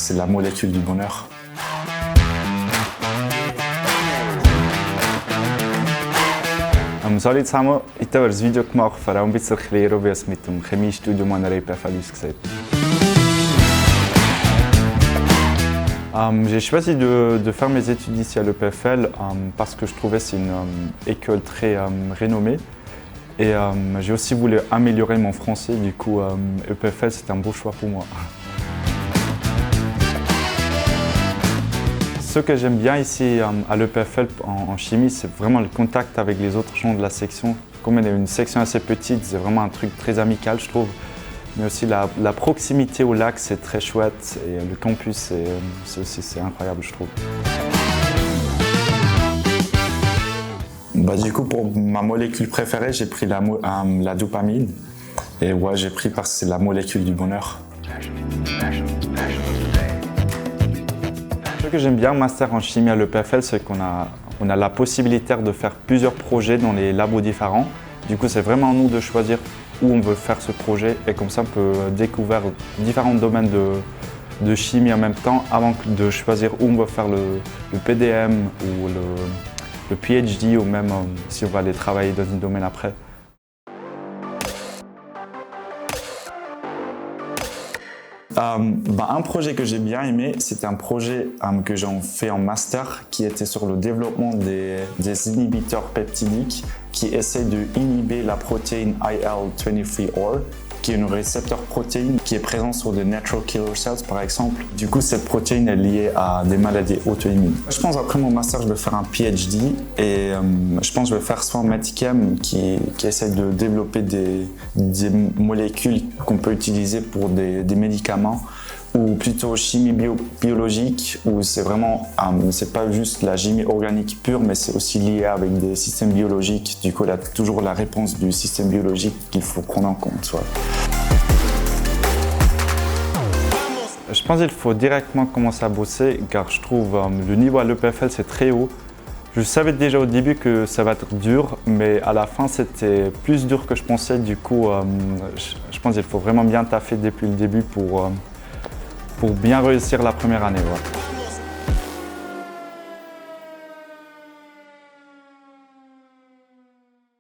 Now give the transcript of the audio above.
c'est la molécule du bonheur. Soll ich zusammen, ich habe ein Video gemacht, um ein bisschen zu erklären, wie es mit dem Chemiestudium an der EPFL aussieht. J'ai choisi de faire mes études ici à l'EPFL parce que je trouvais que c'est une école très renommée. Et j'ai aussi voulu améliorer mon français, du coup EPFL c'est un beau choix pour moi. Ce que j'aime bien ici à l'EPFL en chimie, c'est vraiment le contact avec les autres gens de la section. Comme on est une section assez petite, c'est vraiment un truc très amical, je trouve. Mais aussi la proximité au lac, c'est très chouette et le campus, c'est incroyable, je trouve. Du coup, pour ma molécule préférée, j'ai pris la dopamine. Et ouais, j'ai pris parce que c'est la molécule du bonheur. Ce que j'aime bien en master en chimie à l'EPFL, c'est qu'on a la possibilité de faire plusieurs projets dans les labos différents. Du coup, c'est vraiment à nous de choisir où on veut faire ce projet et comme ça, on peut découvrir différents domaines de chimie en même temps avant de choisir où on veut faire le PDM ou le PhD ou même si on va aller travailler dans un domaine après. Un projet que j'ai bien aimé, c'était un projet que j'ai fait en master qui était sur le développement des inhibiteurs peptidiques qui essaient d'inhiber la protéine IL-23R, qui est un récepteur protéine qui est présent sur des natural killer cells par exemple. Du coup, cette protéine est liée à des maladies auto-immunes. Je pense après mon master, je vais faire un PhD et je pense que je vais faire soit un Medchem qui essaie de développer des molécules qu'on peut utiliser pour des médicaments, ou plutôt chimie biologique où c'est vraiment, c'est pas juste la chimie organique pure, mais c'est aussi lié avec des systèmes biologiques. Du coup, il y a toujours la réponse du système biologique qu'il faut prendre en compte. Ouais. Je pense qu'il faut directement commencer à bosser car je trouve le niveau à l'EPFL c'est très haut. Je savais déjà au début que ça va être dur, mais à la fin c'était plus dur que je pensais. Du coup, je pense qu'il faut vraiment bien taffer depuis le début pour bien réussir la première année. Ouais.